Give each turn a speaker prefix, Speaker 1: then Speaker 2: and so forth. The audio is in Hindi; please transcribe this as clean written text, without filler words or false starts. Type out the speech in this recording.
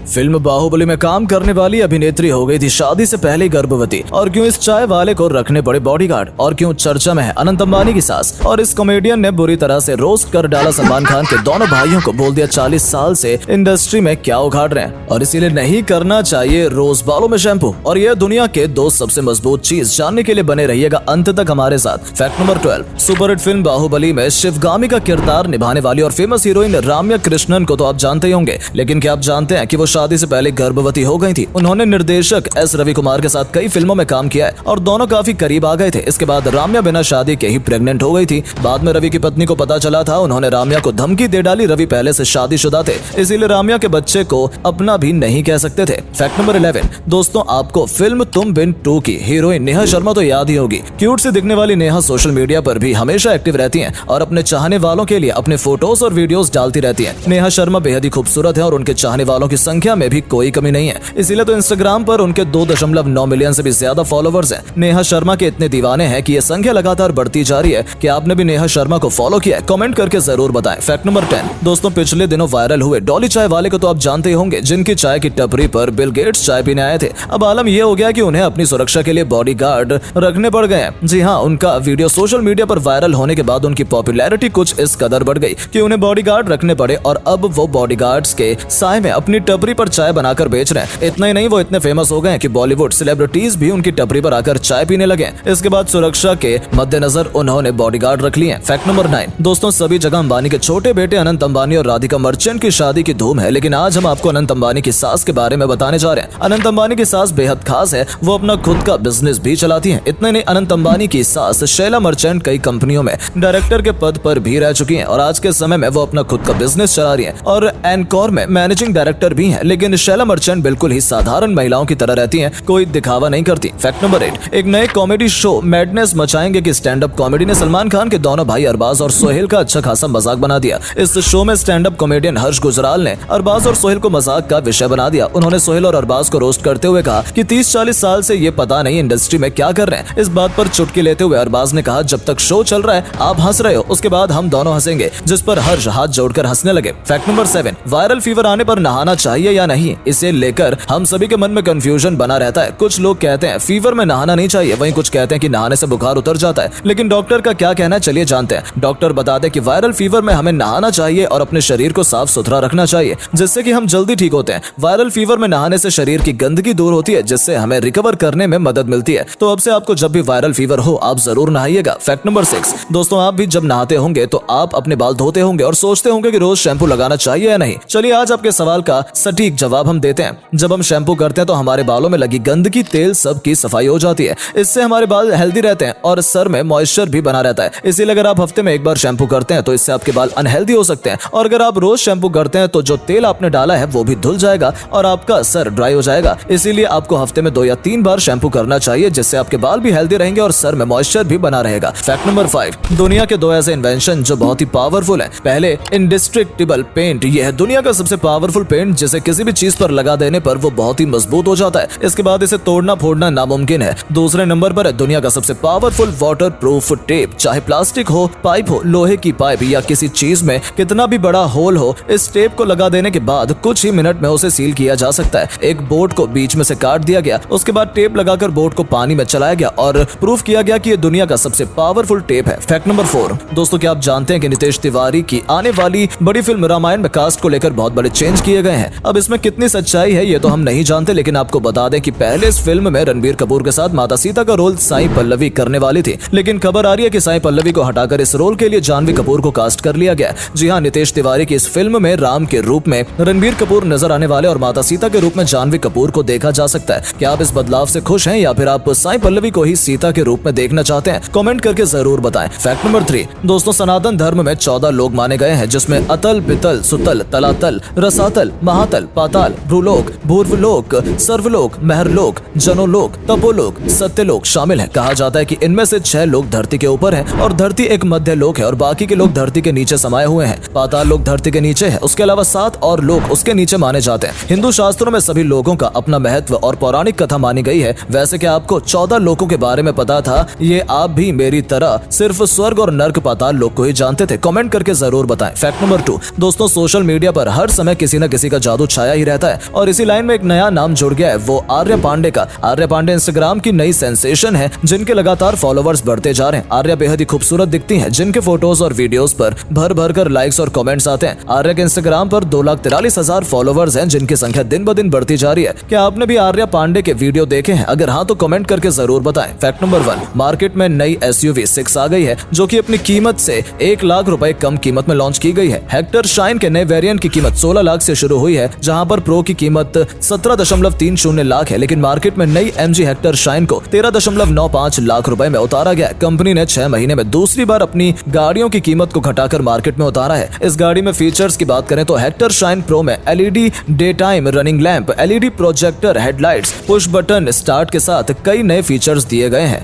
Speaker 1: फिल्म बाहुबली में काम करने वाली अभिनेत्री हो गई थी शादी से पहले गर्भवती। और क्यों इस चाय वाले को रखने पड़े बॉडीगार्ड। और क्यों चर्चा में है अनंत अंबानी की सास। और इस कॉमेडियन ने बुरी तरह से रोस्ट कर डाला सलमान खान के दोनों भाइयों को। बोल दिया 40 साल से इंडस्ट्री में क्या उखाड़ रहे हैं और इसीलिए नहीं करना चाहिए रोज बालों में शैम्पू। और यह दुनिया के 2 सबसे मजबूत चीज जानने के लिए बने रहिएगा अंत तक हमारे साथ। Fact number 12। Superhit film Baahubali में शिवगामी का किरदार निभाने वाली और फेमस हीरोइन रम्या कृष्णन को तो आप जानते ही होंगे, लेकिन क्या आप जानते हैं कि वो शादी से पहले गर्भवती हो गई थी। उन्होंने निर्देशक एस रवि कुमार के साथ कई फिल्मों में काम किया है और दोनों काफी करीब आ गए थे। इसके बाद रम्या बिना शादी के ही प्रेग्नेंट हो गई थी। बाद में रवि की पत्नी को पता चला था, उन्होंने रम्या को धमकी दे डाली। रवि पहले से शादीशुदा थे, इसीलिए रम्या के बच्चे को अपना भी नहीं कह सकते थे। Fact number 11। दोस्तों, आपको फिल्म तुम बिन 2 की हीरोइन नेहा शर्मा तो याद ही होगी। क्यूट से दिखने वाली नेहा सोशल मीडिया पर भी हमेशा एक्टिव रहती हैं और अपने चाहने वालों के लिए अपने फोटोज और वीडियोस डालती रहती हैं। नेहा शर्मा बेहद ही खूबसूरत है और उनके चाहने वालों की संख्या में भी कोई कमी नहीं है। इसीलिए तो इंस्टाग्राम पर उनके 2.9 मिलियन से भी ज्यादा फॉलोवर्स हैं। नेहा शर्मा के इतने दीवाने हैं कि ये संख्या लगातार बढ़ती जा रही है। कि आपने भी नेहा शर्मा को फॉलो किया है? कमेंट करके जरूर बताएं। Fact number 10। दोस्तों, पिछले दिनों वायरल हुए डॉली चाय वाले को तो आप जानते ही होंगे, जिनकी चाय की टपरी पर बिल गेट्स चाय पीने आए थे। अब आलम यह हो गया कि उन्हें अपनी सुरक्षा के लिए बॉडीगार्ड रखने पड़ गए हैं। जी हाँ, उनका वीडियो सोशल मीडिया पर वायरल होने के बाद उनकी पॉपुलैरिटी कुछ इस कदर बढ़ गई कि उन्हें बॉडीगार्ड रखने पड़े और अब वो बॉडीगार्ड्स के साए में अपनी टपरी पर चाय बनाकर बेच रहे हैं। इतना ही नहीं, वो इतने फेमस हो गए हैं कि बॉलीवुड सेलिब्रिटीज भी उनकी टपरी पर आकर चाय पीने लगे। इसके बाद सुरक्षा के मद्देनजर उन्होंने बॉडीगार्ड रख लिए। Fact number 9। दोस्तों, सभी जगह अंबानी के छोटे बेटे अनंत अंबानी और राधिका मर्चेंट की शादी की धूम है, लेकिन आज हम आपको अनंत अंबानी की सास के बारे में बताने जा रहे हैं। अनंत अंबानी की सास बेहद खास है, वो अपना खुद का बिजनेस भी चलाती है। इतने नहीं, अनंत अंबानी की सास शैला मर्चेंट कई कंपनियों में डायरेक्टर के पद पर भी रह चुकी हैं और आज के समय में वो अपना खुद का बिजनेस चला रही हैं और एनकॉर में मैनेजिंग डायरेक्टर भी हैं। लेकिन शैला मर्चेंट बिल्कुल ही साधारण महिलाओं की तरह रहती हैं, कोई दिखावा नहीं करती। Fact number 8। एक नए कॉमेडी शो मैडनेस मचाएंगे की स्टैंड अप कॉमेडी ने सलमान खान के दोनों भाई अरबाज और सोहेल का अच्छा खासा मजाक बना दिया। इस शो में स्टैंड अप कॉमेडियन हर्ष गुजराल ने अरबाज और सोहेल को मजाक का विषय बना दिया। उन्होंने सोहेल और अरबाज को रोस्ट करते हुए कहा कि 30-40 साल से ये पता नहीं इंडस्ट्री में क्या कर रहे हैं। इस बात पर चुटकी लेते हुए अरबाज ने कहा, जब तक शो चल रहा है आप हंस रहे हो, उसके बाद हम दोनों हंसेंगे, जिस पर हर्ष हाथ जोड़कर हंसने लगे। Fact number 7। वायरल फीवर आने पर नहाना चाहिए या नहीं, इसे लेकर हम सभी के मन में कंफ्यूजन बना रहता है। कुछ लोग कहते हैं फीवर में नहाना नहीं चाहिए, वहीं कुछ कहते हैं कि नहाने से बुखार उतर जाता है। लेकिन डॉक्टर का क्या कहना है, चलिए जानते हैं। डॉक्टर बताते हैं कि वायरल फीवर में हमें नहाना चाहिए और अपने शरीर को साफ सुथरा रखना चाहिए, जिससे कि हम जल्दी ठीक होते हैं। वायरल फीवर में नहाने से शरीर की गंदगी दूर होती है, जिससे हमें रिकवर करने में मदद मिलती है। तो अब से आपको जब भी वायरल फीवर हो आप जरूर नहाइएगा। Fact number 6। दोस्तों, आप भी जब नहाते होंगे तो आप अपने बाल धोते होंगे और सोचते होंगे कि रोज शैम्पू लगाना चाहिए या नहीं। चलिए आज आपके सवाल का सटीक जवाब हम देते हैं। जब हम शैम्पू करते हैं तो हमारे बालों में लगी गंदगी, तेल सब की सफाई हो जाती है। इससे हमारे बाल हेल्दी रहते हैं और सर में मॉइस्चर भी बना रहता है। इसीलिए अगर आप हफ्ते में एक बार शैम्पू करते हैं तो इससे आपके बाल अनहेल्दी हो सकते हैं। और अगर आप रोज शैम्पू करते हैं तो जो तेल आपने डाला है वो भी धुल जाएगा और आपका सर ड्राई हो जाएगा। इसीलिए आपको हफ्ते में 2 या 3 बार शैम्पू करना चाहिए, जिससे आपके बाल भी हेल्दी रहेंगे और सर में मॉइस्चर भी बना रहेगा। Fact number 5। दुनिया के 2 ऐसे इन्वेंशन जो बहुत ही पावरफुल है। पहले, इंडिस्ट्रक्टिबल पेंट। यह है दुनिया का सबसे पावरफुल पेंट, जिसे किसी भी चीज पर लगा देने पर वो बहुत ही मजबूत हो जाता है। इसके बाद इसे तोड़ना फोड़ना नामुमकिन है। दूसरे नंबर पर है दुनिया का सबसे पावरफुल वाटर प्रूफ टेप। चाहे प्लास्टिक हो, पाइप हो, लोहे की पाइप या किसी चीज में कितना भी बड़ा होल हो, इस टेप को लगा देने के बाद कुछ ही मिनट में उसे सील किया जा सकता है। एक बोट को बीच में से काट दिया गया, उसके बाद टेप लगाकर बोट को पानी में चलाया गया और प्रूफ किया गया कि यह दुनिया का सबसे पावरफुल टेप है। Fact number 4। दोस्तों, क्या आप जानते हैं कि नितेश तिवारी की आने वाली बड़ी फिल्म रामायण में कास्ट को लेकर बहुत बड़े चेंज किए गए हैं। अब इसमें कितनी सच्चाई है ये तो हम नहीं जानते, लेकिन आपको बता दें कि पहले इस फिल्म में रणबीर कपूर के साथ माता सीता का रोल साई पल्लवी करने वाली थी, लेकिन खबर आ रही है कि साई पल्लवी को हटाकर इस रोल के लिए जानवी कपूर को कास्ट कर लिया गया। जी हाँ, नितेश तिवारी की इस फिल्म में राम के रूप में रणबीर कपूर नजर आने वाले और माता सीता के रूप में जानवी कपूर को देखा जा सकता है। क्या आप इस बदलाव से खुश हैं या फिर आप साई पल्लवी को ही सीता के रूप में देखना चाहते हैं? कमेंट करके जरूर बताएं। Fact number 3। दोस्तों, सनातन धर्म में 14 लोग माने गए हैं, जिसमें अतल, पितल, सुतल, तलातल, रसातल, महातल, पाताल, भ्रूलोक, भूर्वलोक, सर्वलोक, महरलोक, जनोलोक, तपोलोक, सत्यलोक शामिल है। कहा जाता है कि इनमें से 6 लोग धरती के ऊपर हैं और धरती एक मध्य लोक है और बाकी के लोग धरती के नीचे समाये हुए हैं। पाताल लोक धरती के नीचे है, उसके अलावा 7 और लोग उसके नीचे माने जाते हैं। हिंदू शास्त्रों में सभी लोगों का अपना महत्व और पौराणिक कथा मानी गई है। वैसे क्या आपको 14 लोकों के बारे में पता था? ये आप भी मेरी तरह सिर्फ स्वर्ग और नर्क पाताल लोक को ही जानते थे? कमेंट करके जरूर बताएं। Fact number 2। दोस्तों, सोशल मीडिया पर हर समय किसी न किसी का जादू छाया ही रहता है। और इसी लाइन में एक नया नाम जुड़ गया है, वो आर्या पांडे का। आर्या पांडे इंस्टाग्राम की नई सेंसेशन है, जिनके लगातार फॉलोवर्स बढ़ते जा रहे हैं। आर्या बेहद ही खूबसूरत दिखती हैं, जिनके फोटोज और वीडियोस पर भर भर कर लाइक्स और कमेंट्स आते हैं। आर्या के इंस्टाग्राम पर 2,43,000 फॉलोवर्स हैं, जिनकी संख्या दिन ब दिन बढ़ती जा रही है। क्या आपने भी आर्या पांडे के वीडियो देखे हैं? अगर हाँ तो कमेंट करके जरूर बताएं। फैक्ट नंबर 1, मार्केट में नई SUV 6 आ गई है, जो कि अपनी कीमत से 1 लाख रुपए कम कीमत में लॉन्च की गई है। हेक्टर शाइन के नए वेरिएंट की कीमत 16 लाख से शुरू हुई है, जहां पर प्रो की कीमत 17.30 लाख है। लेकिन मार्केट में नई MG हेक्टर शाइन को 13.95 लाख रुपए में उतारा गया। कंपनी ने 6 महीने में दूसरी बार अपनी गाड़ियों की कीमत को घटाकर मार्केट में उतारा है। इस गाड़ी में फीचर्स की बात करें तो हेक्टर शाइन प्रो में LED day time running lamp, LED projector headlights, push button start के साथ कई नए फीचर्स दिए गए हैं।